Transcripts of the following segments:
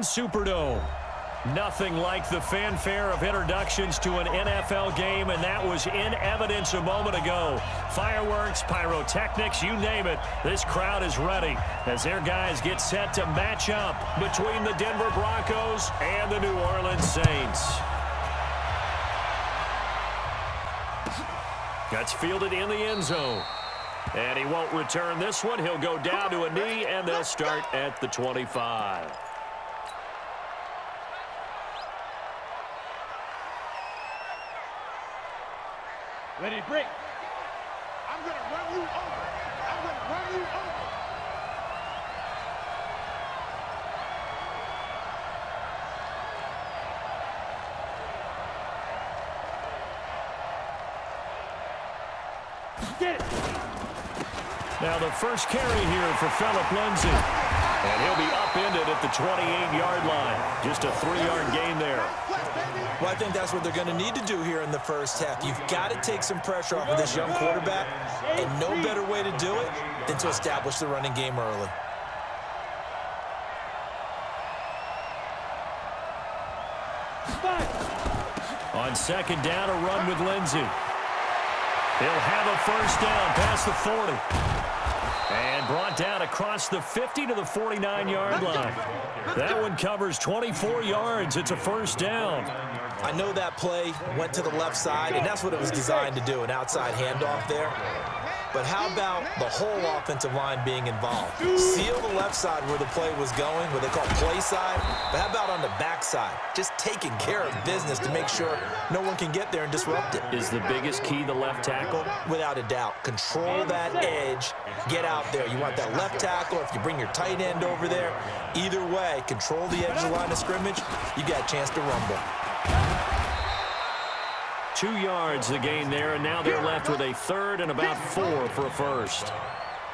Superdome. Nothing like the fanfare of introductions to an NFL game, and that was in evidence a moment ago. Fireworks, pyrotechnics, you name it. This crowd is ready as their guys get set to match up between the Denver Broncos and the New Orleans Saints. That's fielded in the end zone. And he won't return this one. He'll go down to a knee, and they'll start at the 25. Ready to break. I'm going to run you over. I'm going to run you over. Get it. Now the first carry here for Phillip Lindsay. And he'll be upended at the 28-yard line. Just a 3-yard gain there. Well, I think that's what they're going to need to do here in the first half. You've got to take some pressure off of this young quarterback, and no better way to do it than to establish the running game early. On second down, a run with Lindsay. He'll have a first down past the 40. And brought down across the 50 to the 49-yard line. That one covers 24 yards. It's a first down. I know that play went to the left side, and that's what it was designed to do, an outside handoff there. But how about the whole offensive line being involved? Seal the left side where the play was going, what they call play side. But how about on the back side? Just taking care of business to make sure no one can get there and disrupt it. Is the biggest key the left tackle? Without a doubt. Control that edge. Get out there. You want that left tackle, if you bring your tight end over there. Either way, control the edge of the line of scrimmage. You got a chance to rumble. 2 yards the gain there, and now they're left with a third and about 4 for a first.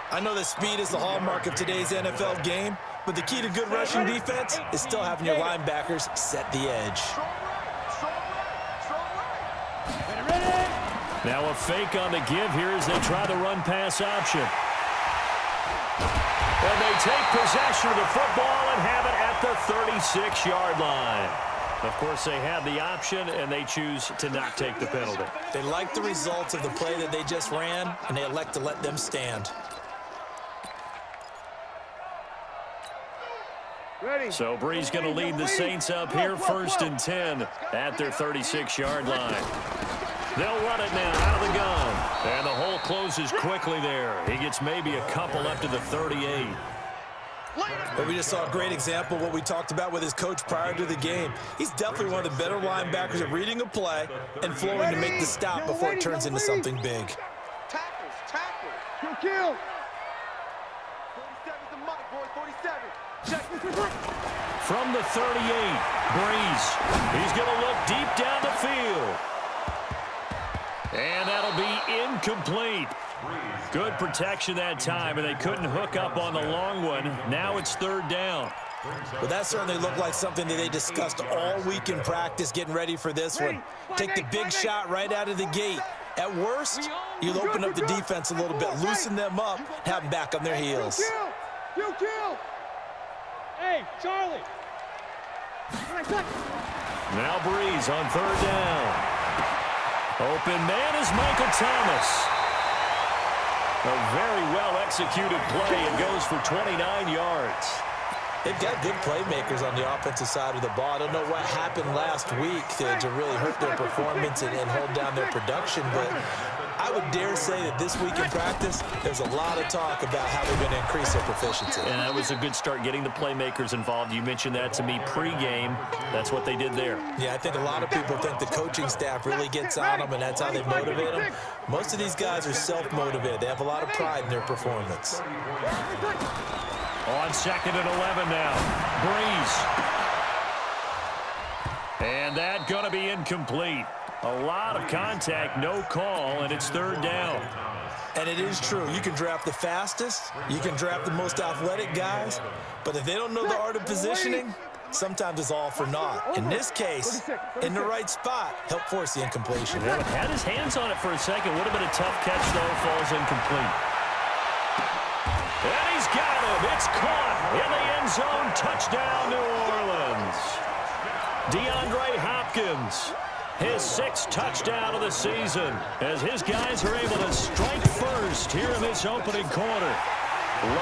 I know that speed is the hallmark of today's NFL game, but the key to good rushing defense is still having your linebackers set the edge. Now a fake on the give here as they try the run-pass option. And they take possession of the football and have it at the 36-yard line. Of course, they have the option, and they choose to not take the penalty. They like the results of the play that they just ran, and they elect to let them stand. So Bree's going to lead the Saints up here, 1st and 10 at their 36-yard line. They'll run it now out of the gun. And the hole closes quickly there. He gets maybe a couple up to the 38. But we just saw a great example of what we talked about with his coach prior to the game. He's definitely one of the better linebackers at reading a play and flowing to make the stop before it turns into something big. Tackles, tackles. Kill. 47's the mark, boy, 47. Check. From the 38, Breeze. He's going to look deep down the field. And that'll be incomplete. Good protection that time, and they couldn't hook up on the long one. Now it's 3rd down. Well, that certainly looked like something that they discussed all week in practice getting ready for this one. Take the big shot right out of the gate. At worst, you'll open up the defense a little bit, loosen them up, have them back on their heels. You kill. Hey, Charlie. Now Breeze on 3rd down. Open man is Michael Thomas. A very well-executed play. It goes for 29 yards. They've got good playmakers on the offensive side of the ball. I don't know what happened last week to really hurt their performance and hold down their production, but I would dare say that this week in practice, there's a lot of talk about how they're going to increase their proficiency. And that was a good start getting the playmakers involved. You mentioned that to me pregame. That's what they did there. Yeah, I think a lot of people think the coaching staff really gets on them, and that's how they motivate them. Most of these guys are self-motivated. They have a lot of pride in their performance. On 2nd and 11 now. Breeze. And that going to be incomplete. A lot of contact, no call, and it's 3rd down. And it is true. You can draft the fastest. You can draft the most athletic guys. But if they don't know the art of positioning, sometimes it's all for naught. In this case, in the right spot, help force the incompletion. Yeah, had his hands on it for a second. Would have been a tough catch, though. Falls incomplete. And he's got him. It's caught in the end zone. Touchdown, New Orleans. DeAndre Hopkins, his 6th touchdown of the season, as his guys are able to strike first here in this opening quarter.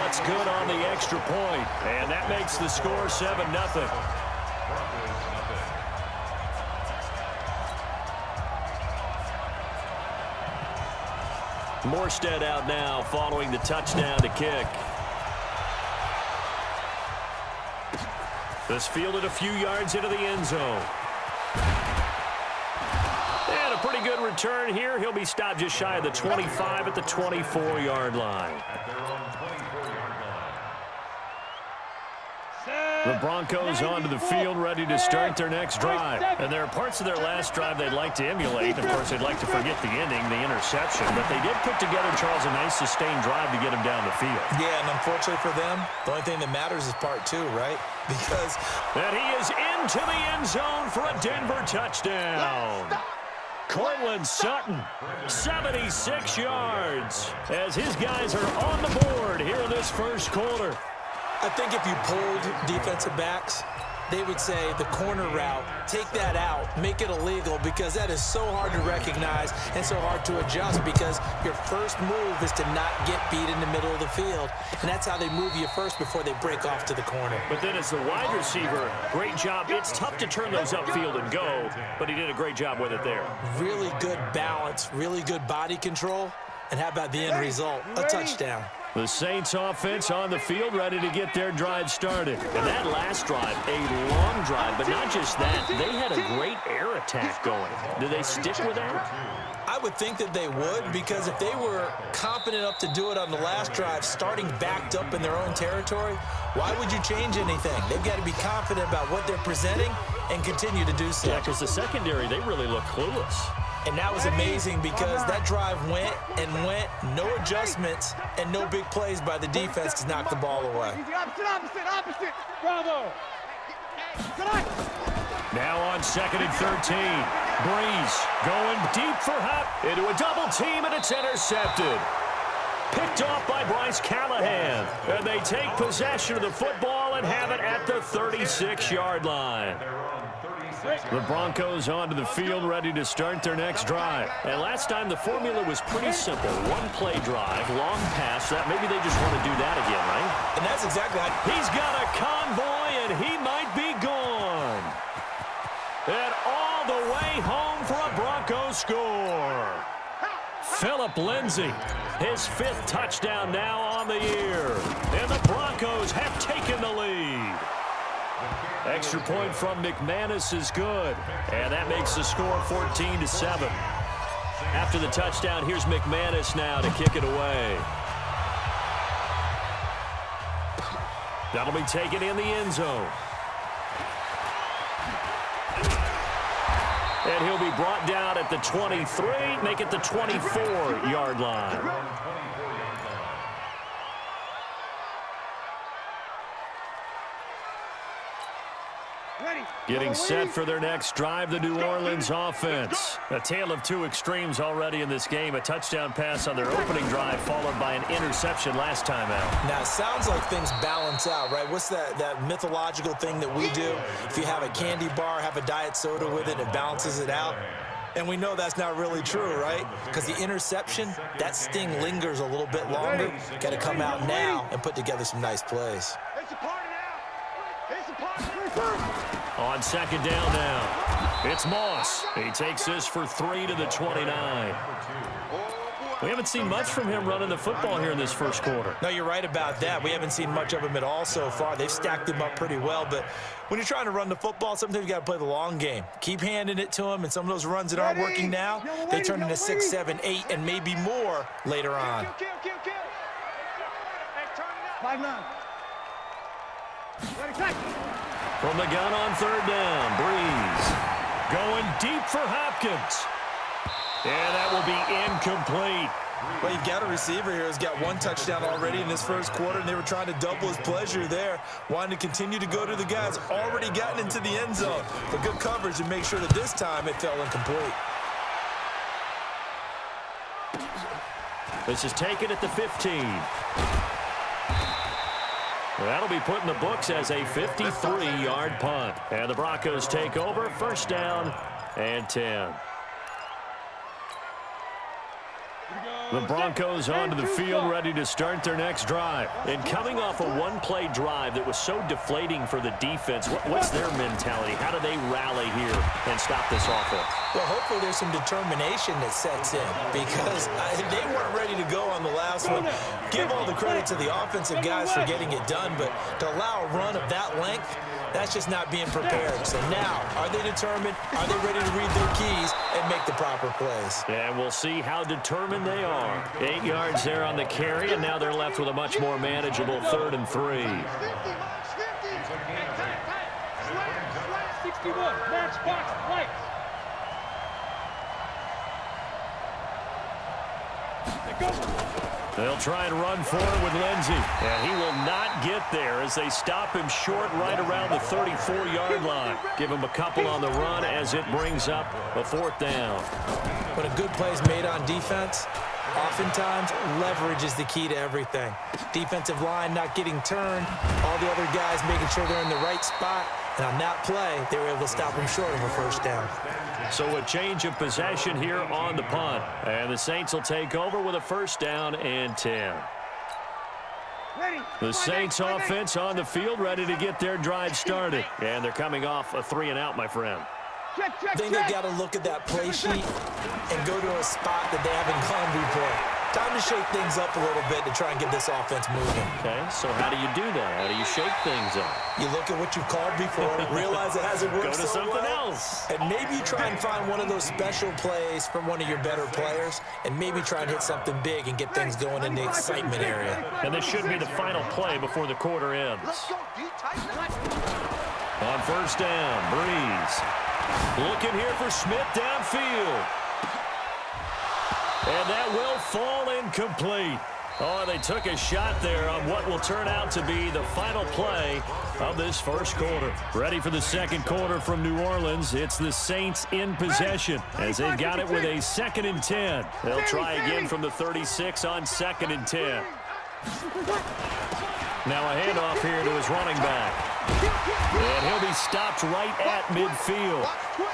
Looks good on the extra point, and that makes the score 7-0. Morstead out now following the touchdown to kick. This fielded a few yards into the end zone. And a pretty good return here. He'll be stopped just shy of the 25 at the 24-yard line. The Broncos onto the field, ready to start their next drive. And there are parts of their last drive they'd like to emulate. Of course, they'd like to forget the ending, the interception. But they did put together, Charles, a nice sustained drive to get him down the field. Yeah, and unfortunately for them, the only thing that matters is part 2, right? Because... And he is into the end zone for a Denver touchdown. Cortland Sutton, 76 yards, as his guys are on the board here in this first quarter. I think if you polled defensive backs, they would say the corner route, take that out, make it illegal, because that is so hard to recognize and so hard to adjust, because your first move is to not get beat in the middle of the field. And that's how they move you first before they break off to the corner. But then as the wide receiver, great job. It's tough to turn those upfield and go, but he did a great job with it there. Really good balance, really good body control. And how about the end result? A touchdown. The Saints offense on the field, ready to get their drive started. And that last drive, a long drive, but not just that. They had a great air attack going. Do they stick with that? I would think that they would, because if they were confident enough to do it on the last drive, starting backed up in their own territory, why would you change anything? They've got to be confident about what they're presenting and continue to do so. Yeah, because the secondary, they really look clueless. And that was amazing, because that drive went and went, no adjustments, and no big plays by the defense to knock the ball away. Opposite. Bravo. Now on 2nd and 13. Breeze going deep for Hop into a double team, and it's intercepted. Picked off by Bryce Callahan. And they take possession of the football and have it at the 36-yard line. The Broncos onto the field, ready to start their next drive. And last time the formula was pretty simple. One-play drive, long pass. That maybe they just want to do that again, right? And that's exactly how... He's got a convoy, and he might be gone. And all the way home for a Bronco score. Phillip Lindsay, his 5th touchdown now on the year. And the Broncos have taken the lead. Extra point from McManus is good, and that makes the score 14-7. After the touchdown, here's McManus now to kick it away. That'll be taken in the end zone. And he'll be brought down at the 23, make it the 24-yard line. Getting set for their next drive, the New Orleans offense. A tale of two extremes already in this game. A touchdown pass on their opening drive, followed by an interception last time out. Now, it sounds like things balance out, right? What's that mythological thing that we do? If you have a candy bar, have a diet soda with it, it balances it out. And we know that's not really true, right? Because the interception, that sting lingers a little bit longer. Got to come out now and put together some nice plays. On 2nd down now, it's Moss. He takes this for 3 to the 29. We haven't seen much from him running the football here in this first quarter. No, you're right about that. We haven't seen much of him at all so far. They've stacked him up pretty well, but when you're trying to run the football, sometimes you got to play the long game. Keep handing it to him, and some of those runs that aren't working now, they turn into 6, 7, 8, and maybe more later on. 5-9. From the gun on 3rd down, Breeze going deep for Hopkins. And that will be incomplete. Well, you've got a receiver here who's got 1 touchdown already in this first quarter, and they were trying to double his pleasure there, wanting to continue to go to the guys already gotten into the end zone. But good coverage and make sure that this time it fell incomplete. This is taken at the 15. That'll be put in the books as a 53-yard punt. And the Broncos take over, first down and 10. The Broncos onto the field, ready to start their next drive. And coming off a one-play drive that was so deflating for the defense, what's their mentality? How do they rally here and stop this offense? Well, hopefully there's some determination that sets in because they weren't ready to go on the last one. Give all the credit to the offensive guys for getting it done, but to allow a run of that length, that's just not being prepared. So now, are they determined? Are they ready to read their keys and make the proper plays? And we'll see how determined they are. 8 yards there on the carry, and now they're left with a much more manageable 3rd and 3. 61, match box, lights. They'll try and run forward with Lindsey. And he will not get there as they stop him short right around the 34-yard line. Give him a couple on the run as it brings up a 4th down. When a good play is made on defense, oftentimes leverage is the key to everything. Defensive line not getting turned, all the other guys making sure they're in the right spot. And on that play, they were able to stop him short of a 1st down. So a change of possession here on the punt. And the Saints will take over with a 1st down and 10. The Saints offense on the field, ready to get their drive started. And they're coming off a 3-and-out, my friend. I think they've got to look at that play sheet and go to a spot that they haven't gone before. Time to shake things up a little bit to try and get this offense moving. Okay, so how do you do that? How do you shake things up? You look at what you've called before, realize it hasn't worked so so something well, else. and maybe you try and find one of those special plays from one of your better players, and maybe try and hit something big and get things going in the excitement area. And this should be the final play before the quarter ends. On 1st down, Breeze. Looking here for Smith downfield. And that will fall incomplete. Oh, they took a shot there on what will turn out to be the final play of this 1st quarter. Ready for the 2nd quarter from New Orleans. It's the Saints in possession as they've got it with a 2nd and 10. They'll try again from the 36 on 2nd and 10. Now a handoff here to his running back. And he'll be stopped right at midfield.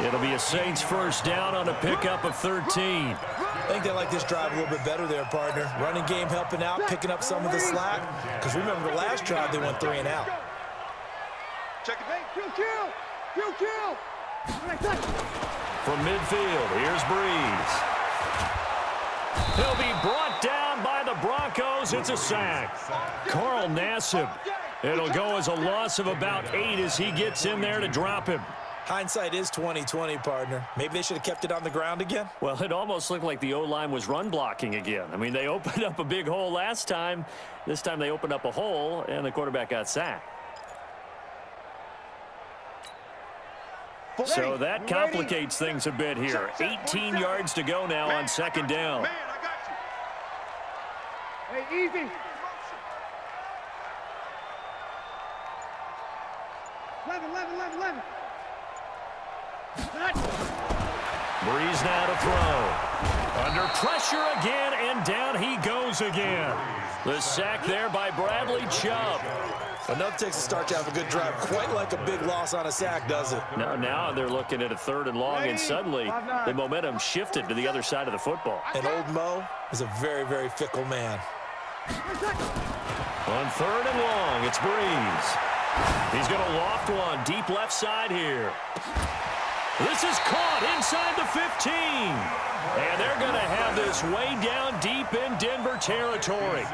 It'll be a Saints 1st down on a pickup of 13. I think they like this drive a little bit better there, partner. Running game helping out, picking up some of the slack. Because remember, the last drive they went 3-and-out. Check it. Kill. From midfield, here's Breeze. He'll be brought down by the Broncos. It's a sack. Carl Nassib. It'll go as a loss of about 8 as he gets in there to drop him. Hindsight is 20/20, partner. Maybe they should have kept it on the ground again. Well, it almost looked like the O-line was run blocking again. I mean, they opened up a big hole last time. This time they opened up a hole, and the quarterback got sacked. So that complicates things a bit here. 18 yards to go now on 2nd down. Man, I got you. Hey, easy. 11. Breeze now to throw. Under pressure again, and down he goes again. The sack there by Bradley Chubb. Enough takes to start to have a good drive. Quite like a big loss on a sack, does it? Now they're looking at a 3rd and long, and suddenly the momentum shifted to the other side of the football. And old Mo is a very, very fickle man. On 3rd and long, it's Breeze. He's going to loft one deep left side here. This is caught inside the 15. And they're going to have this way down deep in Denver territory.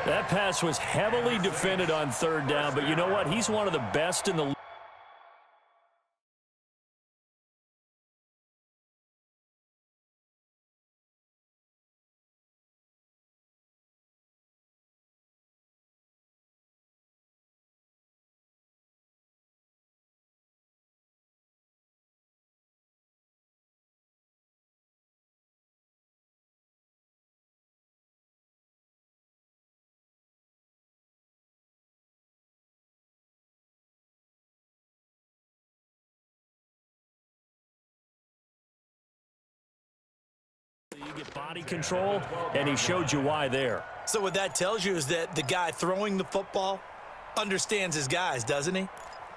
That pass was heavily defended on 3rd down, but you know what? He's one of the best in the league. You get body control, and he showed you why there. So what that tells you is that the guy throwing the football understands his guys, doesn't he?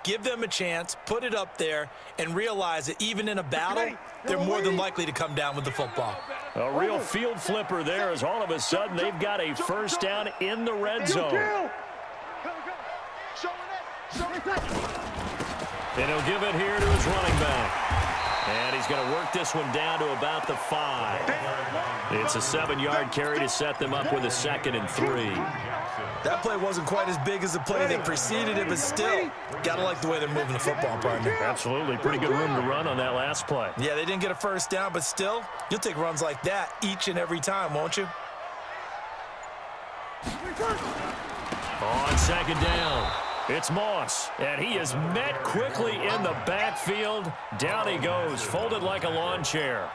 Give them a chance, put it up there, and realize that even in a battle, they're more than likely to come down with the football. A real field flipper there as all of a sudden they've got a first down in the red zone. And he'll give it here to his running back. And he's going to work this one down to about the 5. It's a 7-yard carry to set them up with a 2nd and 3. That play wasn't quite as big as the play that preceded it, but still, got to like the way they're moving the football, partner. Absolutely. Pretty good room to run on that last play. Yeah, they didn't get a first down, but still, you'll take runs like that each and every time, won't you? On 2nd down, it's Moss, and he is met quickly in the backfield. Down he goes, folded like a lawn chair.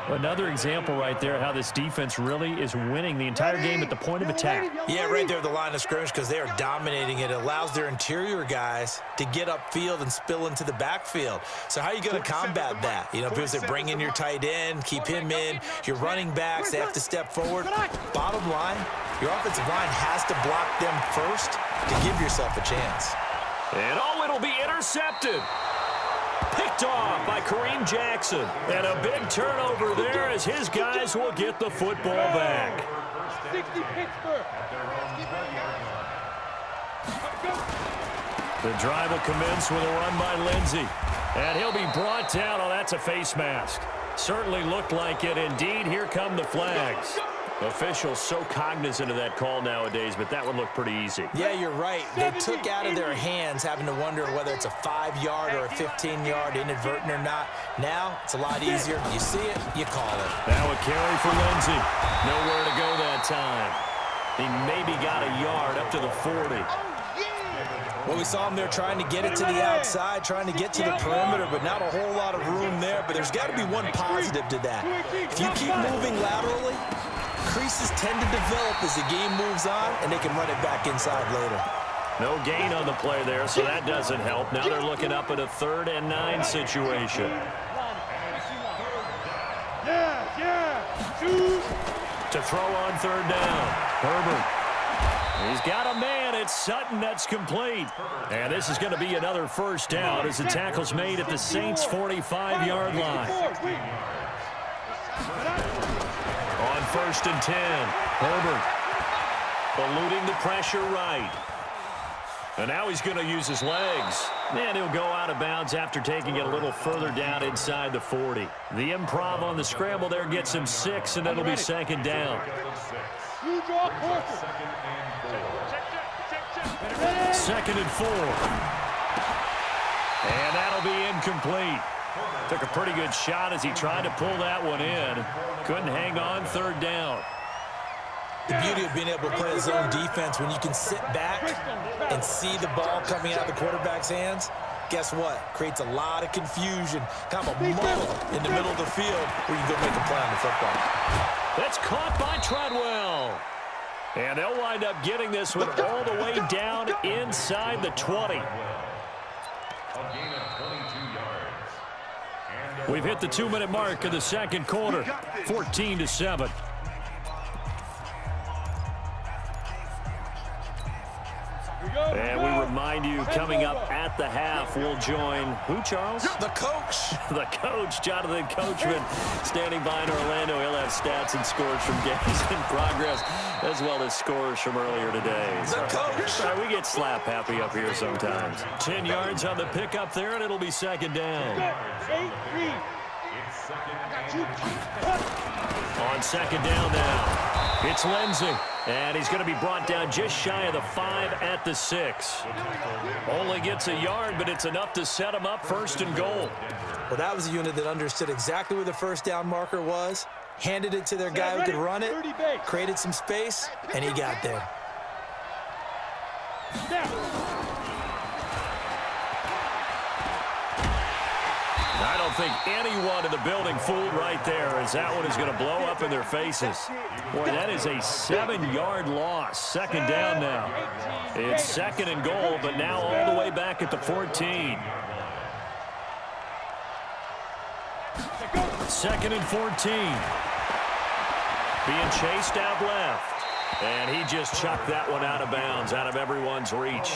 Another example right there how this defense really is winning the entire game at the point of attack. Yeah, right there at the line of scrimmage because they are dominating it. It allows their interior guys to get upfield and spill into the backfield. So how are you going to combat that? You know, people say bring in your tight end, keep him in. Your running backs, they have to step forward. Bottom line, your offensive line has to block them first to give yourself a chance. And oh, it'll be intercepted. Picked off by Kareem Jackson. And a big turnover there as his guys will get the football back. 60 Pittsburgh. The drive will commence with a run by Lindsey. And he'll be brought down. Oh, that's a face mask. Certainly looked like it. Indeed, here come the flags. Officials so cognizant of that call nowadays, but that one looked pretty easy. Yeah, you're right. They took out of their hands having to wonder whether it's a 5-yard or a 15-yard inadvertent or not. Now, it's a lot easier. You see it, you call it. Now a carry for Lindsey. Nowhere to go that time. He maybe got a yard up to the 40. Well, we saw him there trying to get it to the outside, trying to get to the perimeter, but not a whole lot of room there. But there's got to be one positive to that. If you keep moving laterally, creases tend to develop as the game moves on, and they can run it back inside later. No gain on the play there, so that doesn't help. Now they're looking up at a 3rd and 9 situation. To throw on 3rd down, Herbert. He's got a man. It's Sutton that's complete. And this is going to be another first down as the tackle's made at the Saints' 45-yard line. On 1st and 10, Herbert eluding the pressure right. And now he's going to use his legs. And he'll go out of bounds after taking it a little further down inside the 40. The improv on the scramble there gets him 6, and it'll be 2nd down. 2nd and 4. And that'll be incomplete. Took a pretty good shot as he tried to pull that one in. Couldn't hang on 3rd down. The beauty of being able to play his own defense, when you can sit back and see the ball coming out of the quarterback's hands, guess what? Creates a lot of confusion, kind of a muddle in the middle of the field where you can go make a play on the football. That's caught by Treadwell. And they'll wind up getting this one all the way down inside the 20. We've hit the 2-minute mark of the 2nd quarter, 14-7. And we remind you, coming up at the half, we'll join who, Charles? The coach. The coach, Jonathan Coachman, standing by in Orlando. He'll have stats and scores from games in progress, as well as scores from earlier today. The coach. We get slap happy up here sometimes. 10 yards on the pickup there, and it'll be 2nd down. On 2nd down now. It's Lindsey, and he's going to be brought down just shy of the 5 at the 6. Only gets a yard, but it's enough to set him up 1st and goal. Well, that was a unit that understood exactly where the first down marker was, handed it to their guy who could run it, created some space, and he got there. I don't think anyone in the building fooled right there, as that one is going to blow up in their faces. Boy, that is a 7-yard loss. 2nd down now. It's 2nd and goal, but now all the way back at the 14. 2nd and 14. Being chased out left. And he just chucked that one out of bounds, out of everyone's reach.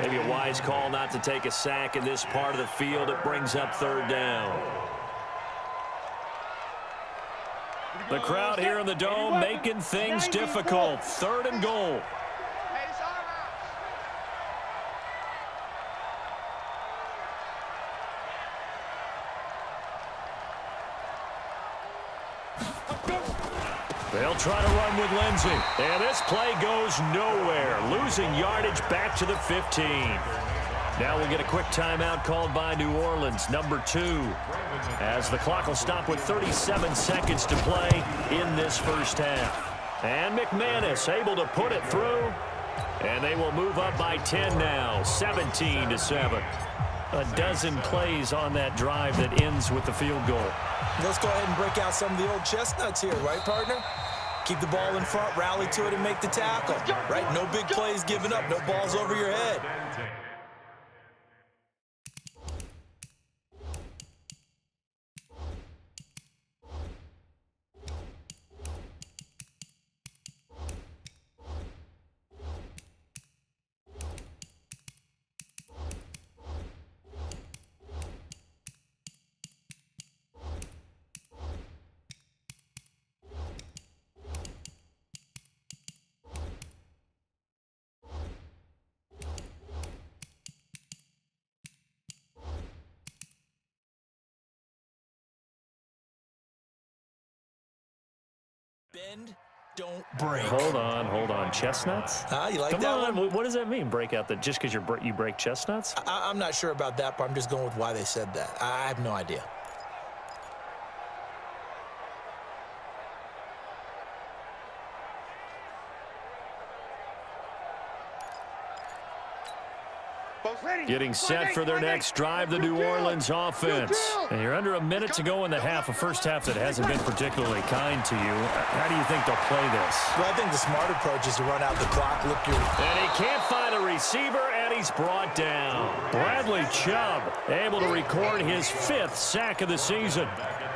Maybe a wise call not to take a sack in this part of the field. It brings up third down. The crowd here in the Dome making things difficult. Third and goal. They'll try to run with Lindsey. And this play goes nowhere. Losing yardage back to the 15. Now we'll get a quick timeout called by New Orleans, number 2. As the clock will stop with 37 seconds to play in this first half. And McManus able to put it through. And they will move up by 10 now, 17-7. A dozen plays on that drive that ends with the field goal. Let's go ahead and break out some of the old chestnuts here, right, partner? Keep the ball in front, rally to it, and make the tackle, right? No big plays given up, no balls over your head. Bend, don't break. Hold on. Chestnuts? You like Come that on. one? What does that mean, break out? Just because you break chestnuts? I'm not sure about that, but I'm just going with why they said that. I have no idea. Getting set for their next drive, the New Orleans offense. And you're under a minute to go in the half, a first half that hasn't been particularly kind to you. How do you think they'll play this? Well, I think the smart approach is to run out the clock, And he can't find a receiver, and he's brought down. Bradley Chubb able to record his 5th sack of the season.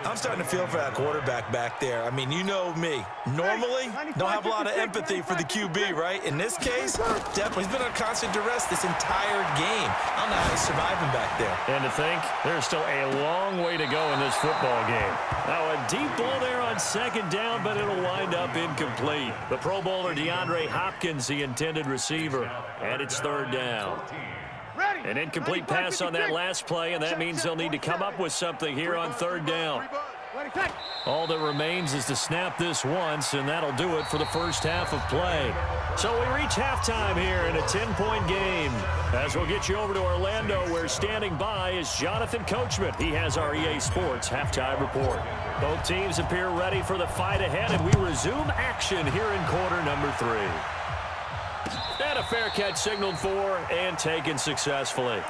I'm starting to feel for that quarterback back there. I mean, you know me. Normally, don't have a lot of empathy for the QB, right? In this case, definitely he's been on constant duress this entire game. I don't know how he's surviving back there. And to think, there's still a long way to go in this football game. Now, a deep ball there on second down, but it'll wind up incomplete. The Pro Bowler DeAndre Hopkins, the intended receiver, and it's third down. An incomplete pass on that last play, and that means they'll need to come up with something here on third down. All that remains is to snap this once, and that'll do it for the first half of play. So we reach halftime here in a 10-point game. As we'll get you over to Orlando, where standing by is Jonathan Coachman. He has our EA Sports halftime report. Both teams appear ready for the fight ahead, and we resume action here in quarter number 3. And a fair catch signaled for and taken successfully.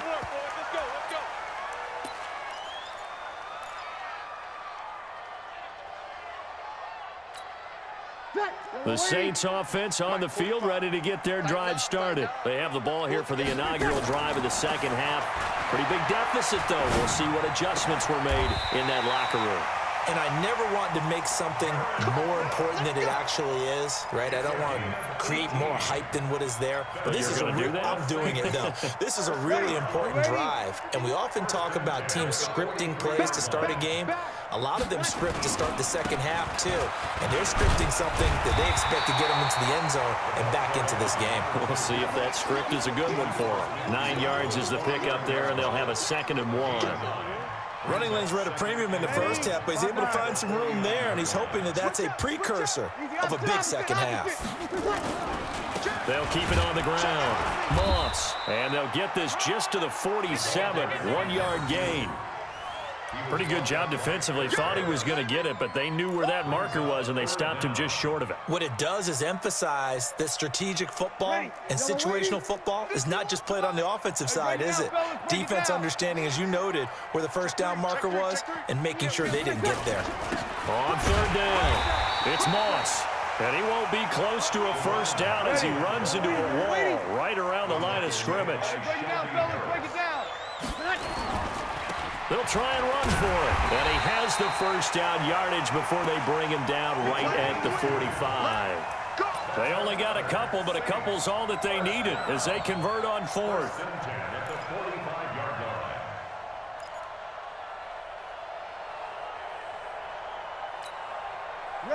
The Saints offense on the field, ready to get their drive started. They have the ball here for the inaugural drive of the second half. Pretty big deficit, though. We'll see what adjustments were made in that locker room. And I never want to make something more important than it actually is, right? I don't want to create more hype than what is there. But this is I'm doing it, though. This is a really important drive. And we often talk about teams scripting plays to start a game. A lot of them script to start the second half, too. And they're scripting something that they expect to get them into the end zone and back into this game. We'll see if that script is a good one for them. 9 yards is the pick up there, and they'll have a 2nd and 1. Running lanes were at a premium in the first half, but he's able to find some room there, and he's hoping that that's a precursor of a big second half. They'll keep it on the ground. Moss, and they'll get this just to the 47, 1-yard gain. Pretty good job defensively. Thought he was going to get it, but they knew where that marker was, and they stopped him just short of it. What it does is emphasize that strategic football and situational football is not just played on the offensive side, is it? Defense understanding, as you noted, where the first down marker was and making sure they didn't get there. On third down, it's Moss. And he won't be close to a first down as he runs into a wall right around the line of scrimmage. They'll try and run for it. And he has the first down yardage before they bring him down right at the 45. They only got a couple, but a couple's all that they needed as they convert on fourth.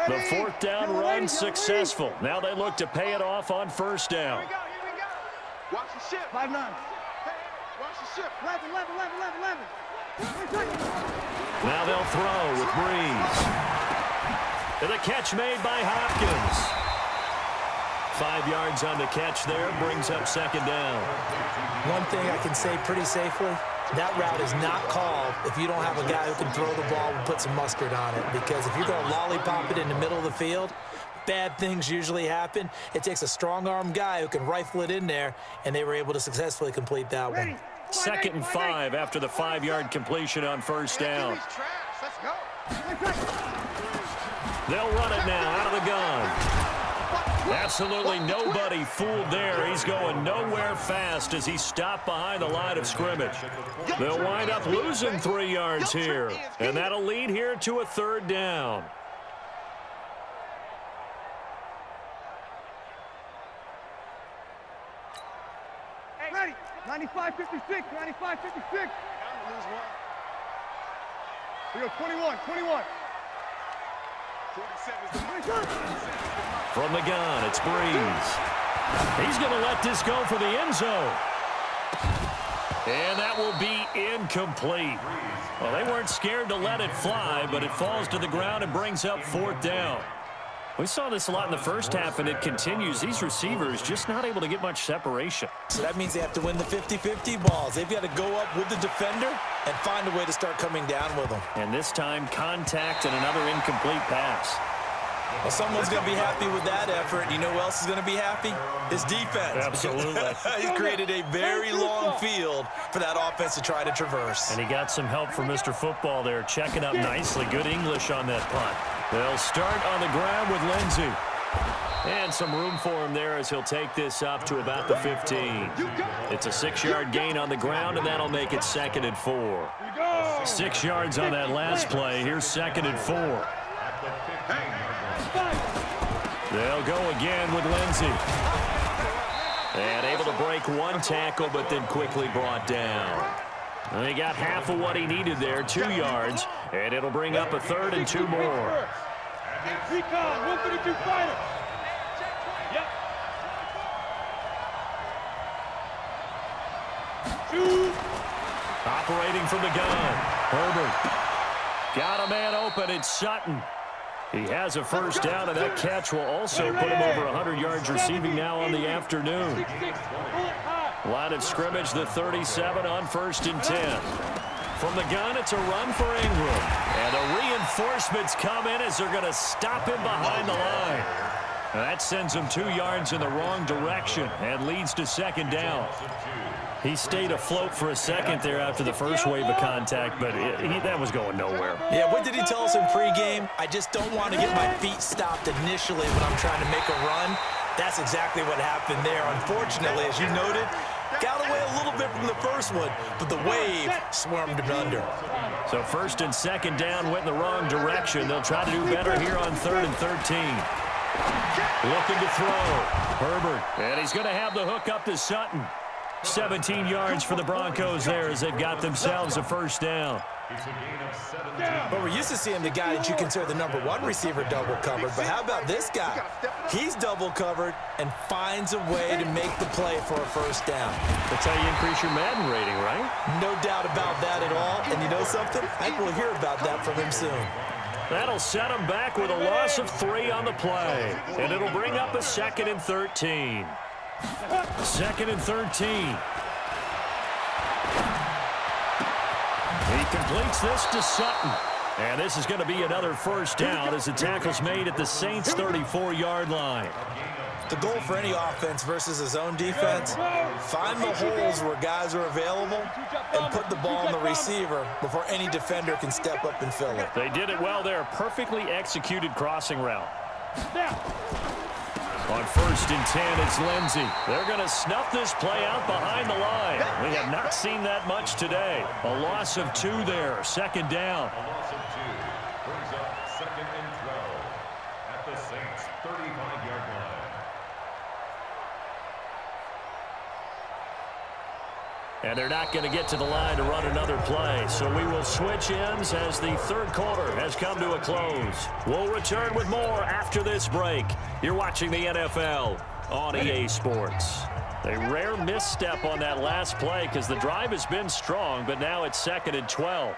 The fourth down run successful. Now they look to pay it off on first down. Here we go. Watch the ship. 5-9. Watch the ship. 11. Now they'll throw with Breeze. And the catch made by Hopkins. 5 yards on the catch there, brings up second down. One thing I can say pretty safely, that route is not called if you don't have a guy who can throw the ball and put some mustard on it. Because if you're going to lollipop it in the middle of the field, bad things usually happen. It takes a strong-arm guy who can rifle it in there, and they were able to successfully complete that one. 2nd and 5 after the 5-yard completion on first down. They'll run it now out of the gun. Absolutely nobody fooled there. He's going nowhere fast as he stopped behind the line of scrimmage. They'll wind up losing 3 yards here, and that'll lead here to a 3rd down. Ready. 95-56. 95-56. We go 21. From the gun, it's Breeze. He's going to let this go for the end zone. And that will be incomplete. Well, they weren't scared to let it fly, but it falls to the ground and brings up 4th down. We saw this a lot in the first half, and it continues. These receivers just not able to get much separation. So that means they have to win the 50-50 balls. They've got to go up with the defender and find a way to start coming down with them. And this time, contact and another incomplete pass. Well, someone's going to be happy with that effort. You know who else is going to be happy? His defense. Absolutely. He's created a very long field for that offense to try to traverse. And he got some help from Mr. Football there, checking up nicely. Good English on that punt. They'll start on the ground with Lindsey. And some room for him there as he'll take this up to about the 15. It's a 6-yard gain on the ground, and that'll make it 2nd and 4. 6 yards on that last play. Here's 2nd and 4. They'll go again with Lindsey. And able to break one tackle, but then quickly brought down. And he got half of what he needed there, 2 yards, and it'll bring up a 3rd and 2 more. Recon, 132 fighter. Yep. 2. Operating from the gun. Herbert. Got a man open. It's Sutton. He has a first down, and that catch will also put him over 100 yards receiving now on the afternoon. Line of scrimmage, the 37 on 1st and 10. From the gun, it's a run for Ingram. And the reinforcements come in as they're going to stop him behind the line. That sends him 2 yards in the wrong direction and leads to 2nd down. He stayed afloat for a second there after the first wave of contact, but that was going nowhere. Yeah, what did he tell us in pregame? I just don't want to get my feet stopped initially when I'm trying to make a run. That's exactly what happened there. Unfortunately, as you noted, got away a little bit from the first one, but the wave swarmed him under. So 1st and 2nd down went in the wrong direction. They'll try to do better here on 3rd and 13. Looking to throw. Herbert, and he's going to have the hook up to Sutton. 17 yards for the Broncos there as they've got themselves a first down. But we're used to seeing the guy that you consider the #1 receiver double covered. But how about this guy? He's double covered and finds a way to make the play for a first down. That's how you increase your Madden rating, right? No doubt about that at all. And you know something? I think we'll hear about that from him soon. That'll set him back with a loss of 3 on the play. And it'll bring up a 2nd and 13. 2nd and 13. He completes this to Sutton. And this is going to be another first down as the tackle's made at the Saints' 34-yard line. The goal for any offense versus his own defense, find the holes where guys are available and put the ball on the receiver before any defender can step up and fill it. They did it well there. Perfectly executed crossing route. On 1st and 10, it's Lindsey. They're going to snuff this play out behind the line. We have not seen that much today. A loss of 2 there. 2nd down. A loss of 2 brings up 2nd and 12 at the Saints' 35-yard line. And they're not going to get to the line to run another play. So we will switch ends as the third quarter has come to a close. We'll return with more after this break. You're watching the NFL on EA Sports. A rare misstep on that last play because the drive has been strong, but now it's 2nd and 12.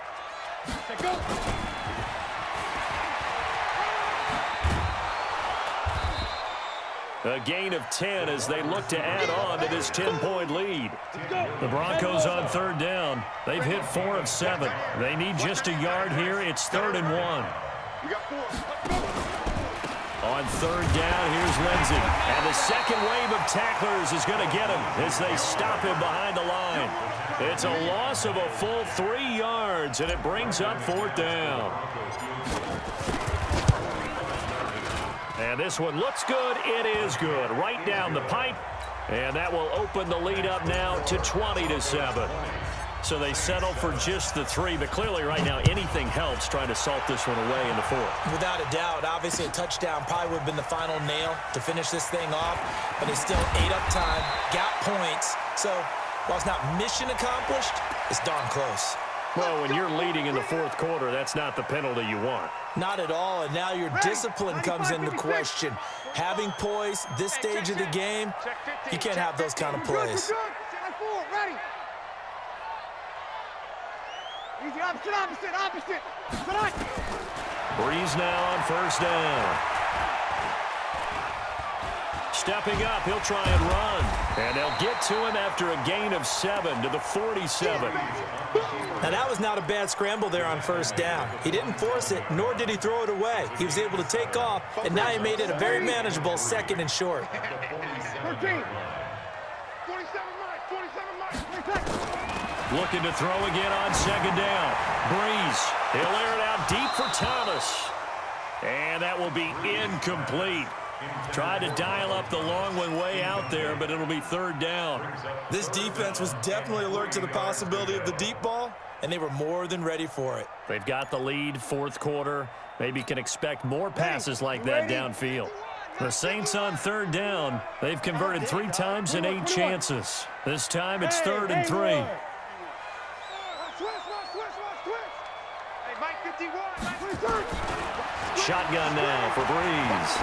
A gain of 10 as they look to add on to this 10-point lead. The Broncos on 3rd down. They've hit 4 of 7. They need just a yard here. It's 3rd and 1. On 3rd down, here's Lindsey. And the second wave of tacklers is going to get him as they stop him behind the line. It's a loss of a full 3 yards, and it brings up 4th down. And this one looks good. It is good. Right down the pipe. And that will open the lead up now to 20-7. So they settle for just the 3. But clearly right now anything helps trying to salt this one away in the 4th. Without a doubt. Obviously a touchdown probably would have been the final nail to finish this thing off. But it's still ate up time. Got points. So while it's not mission accomplished, it's darn close. Well, when you're leading in the 4th quarter, that's not the penalty you want. Not at all, and now your discipline comes into question. Having poise this stage of the game, you can't have those kind of plays. Easy, opposite. Breeze now on 1st down. Stepping up, he'll try and run. And they'll get to him after a gain of 7 to the 47. Now, that was not a bad scramble there on 1st down. He didn't force it, nor did he throw it away. He was able to take off, and now he made it a very manageable 2nd and short. 13. 27 miles. Looking to throw again on 2nd down. Breeze. He'll air it out deep for Thomas. And that will be incomplete. Tried to dial up the long one way out there, but it'll be 3rd down. This defense was definitely alert to the possibility of the deep ball, and they were more than ready for it. They've got the lead, 4th quarter. Maybe can expect more passes like that downfield. The Saints on 3rd down. They've converted 3 times in 8 chances. This time it's 3rd and 3. Hey, Mike 51. Shotgun now for Breeze.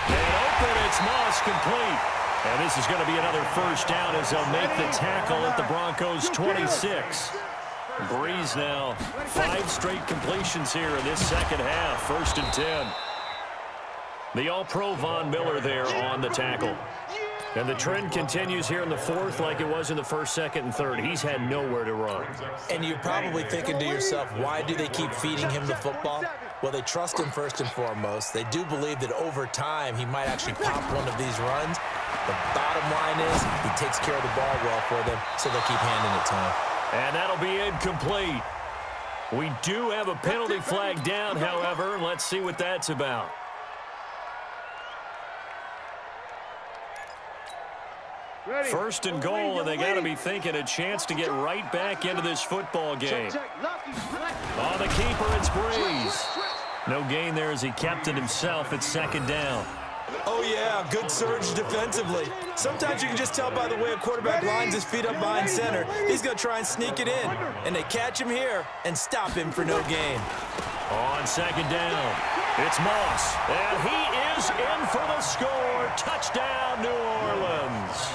And open, it's Moss, complete. And this is going to be another 1st down as they'll make the tackle at the Broncos 26. Breeze now, 5 straight completions here in this 2nd half, 1st and 10. The All-Pro Von Miller there on the tackle. And the trend continues here in the 4th like it was in the 1st, 2nd, and 3rd. He's had nowhere to run. And you're probably thinking to yourself, why do they keep feeding him the football? Well, they trust him first and foremost. They do believe that over time he might actually pop one of these runs. The bottom line is he takes care of the ball well for them, so they'll keep handing it to him. And that'll be incomplete. We do have a penalty flag down, however. Let's see what that's about. First and goal, and they got to be thinking a chance to get right back into this football game. On the keeper, it's Breeze. No gain there as he kept it himself at 2nd down. Oh, yeah, good surge defensively. Sometimes you can just tell by the way a quarterback lines his feet up behind center. He's going to try and sneak it in, and they catch him here and stop him for no gain. On 2nd down, it's Moss, and he is in for the score. Touchdown, New Orleans.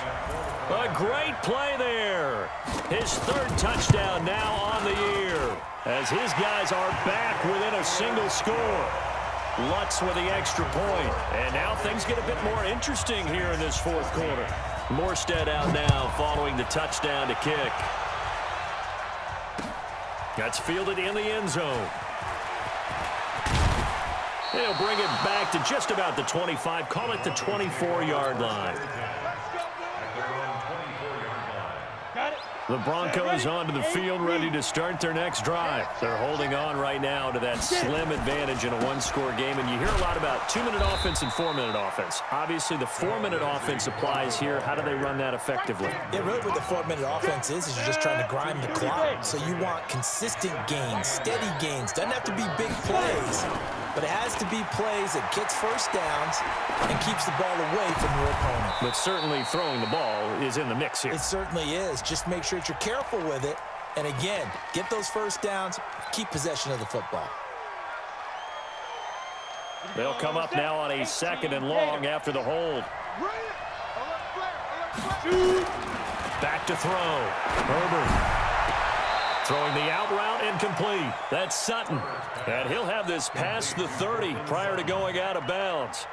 A great play there. His 3rd touchdown now on the year as his guys are back within a single score. Lutz with the extra point. And now things get a bit more interesting here in this 4th quarter. Morstead out now following the touchdown to kick. That's fielded in the end zone. They'll bring it back to just about the 25. Call it the 24-yard line. The Broncos onto the field, ready to start their next drive. They're holding on right now to that slim advantage in a 1-score game. And you hear a lot about 2-minute offense and 4-minute offense. Obviously, the 4-minute offense applies here. How do they run that effectively? Yeah, really what the 4-minute offense is you're just trying to grind the clock. So you want consistent gains, steady gains. Doesn't have to be big plays. but it has to be plays that gets first downs and keeps the ball away from your opponent. But certainly throwing the ball is in the mix here. It certainly is. Just make sure that you're careful with it. And again, get those first downs, keep possession of the football. They'll come up now on a 2nd and long after the hold. Back to throw. Herbert. Throwing the out route incomplete. That's Sutton. And he'll have this past the 30 prior to going out of bounds.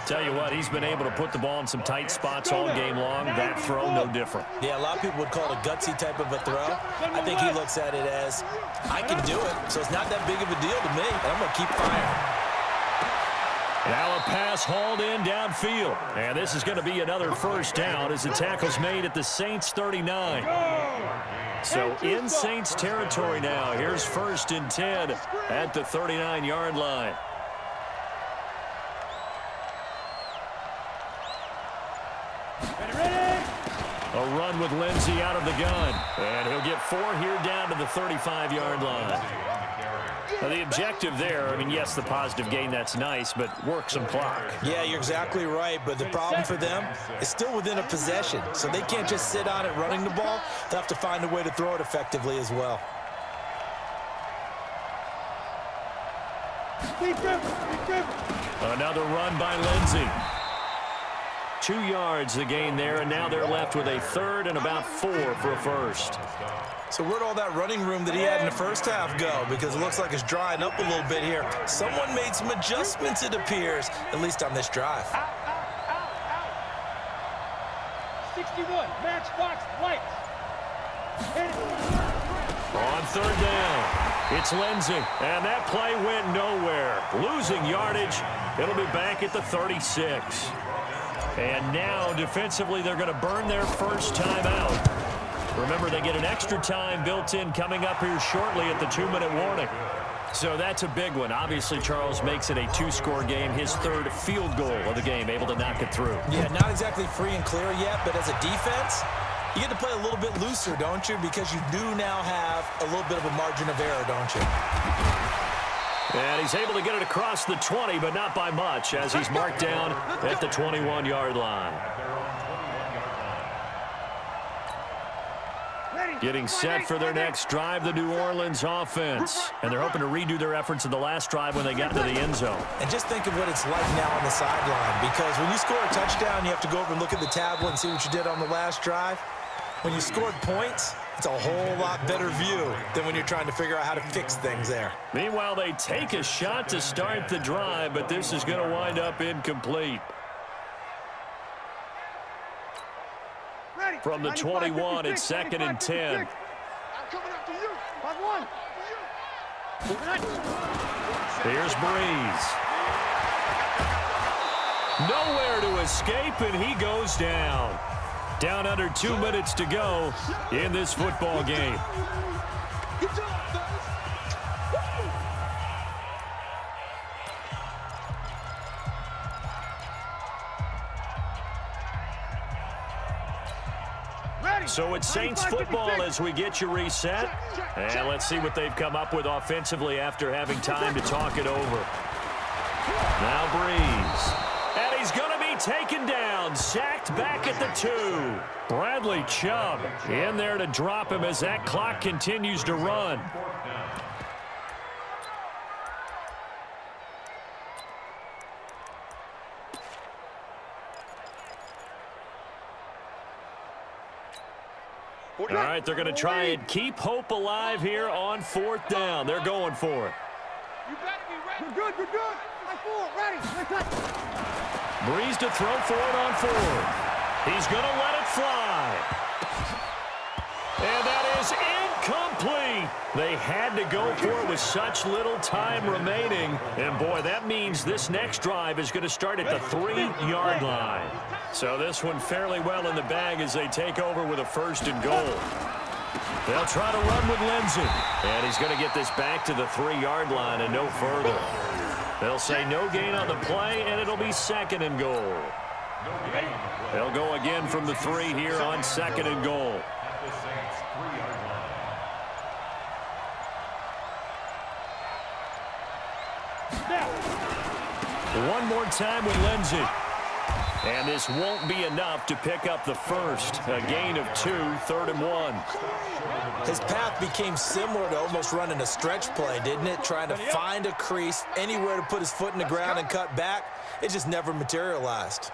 Tell you what, he's been able to put the ball in some tight spots all game long. That throw, no different. Yeah, a lot of people would call it a gutsy type of a throw. I think he looks at it as, I can do it, so it's not that big of a deal to me, and I'm going to keep firing. Now a pass hauled in downfield. And this is going to be another first down as the tackle's made at the Saints 39. So in Saints territory now. Here's 1st and 10 at the 39-yard line. A run with Lindsey out of the gun. And he'll get 4 here down to the 35-yard line. Now the objective there, I mean, yes, the positive gain, that's nice, but work some clock. Yeah, you're exactly right, but the problem for them is still within a possession, so they can't just sit on it running the ball. They'll have to find a way to throw it effectively as well. Another run by Lindsey. 2 yards the gain there, and now they're left with a 3rd and about 4 for a first. So where'd all that running room that he had in the first half go? Because it looks like it's drying up a little bit here. Someone made some adjustments, it appears, at least on this drive. 61, matchbox lights. On 3rd down, it's Lindsey, and that play went nowhere. Losing yardage, it'll be back at the 36. And now, defensively, they're going to burn their first time out. Remember, they get an extra time built in coming up here shortly at the 2-minute warning. So that's a big one. Obviously, Charles makes it a 2-score game, his 3rd field goal of the game, able to knock it through. Yeah, not exactly free and clear yet, but as a defense, you get to play a little bit looser, don't you? Because you do now have a little bit of a margin of error, don't you? And he's able to get it across the 20, but not by much, as he's marked down at the 21-yard line. Getting set for their next drive, the New Orleans offense. And they're hoping to redo their efforts in the last drive when they got to the end zone. And just think of what it's like now on the sideline, because when you score a touchdown, you have to go over and look at the tablet and see what you did on the last drive. When you scored points, it's a whole lot better view than when you're trying to figure out how to fix things there. Meanwhile, they take a shot to start the drive, but this is going to wind up incomplete. From the 21, it's 2nd and 10. I'm coming after you. 5-1. Here's Breeze. Nowhere to escape, and he goes down. Down under 2 minutes to go in this football game. Good job, fellas. So it's Saints football as we get you reset. And let's see what they've come up with offensively after having time to talk it over. Now Breeze. And he's going to be taken down, sacked back at the 2. Bradley Chubb in there to drop him as that clock continues to run. All right, they're going to try and keep hope alive here on 4th down. They're going for it. You better be ready. We're good. We're good. 5-4. Ready. Breeze to throw for it on 4th. He's going to let it fly. And that is incomplete. They had to go for it with such little time remaining. And, boy, that means this next drive is going to start at the 3-yard line. So this one fairly well in the bag as they take over with a 1st and goal. They'll try to run with Lindsey. And he's going to get this back to the 3-yard line and no further. They'll say no gain on the play, and it'll be 2nd and goal. They'll go again from the 3 here on 2nd and goal. One more time with Lindsay. And this won't be enough to pick up the first. A gain of 2, 3rd and 1. His path became similar to almost running a stretch play, didn't it? Trying to find a crease, anywhere to put his foot in the ground and cut back. It just never materialized.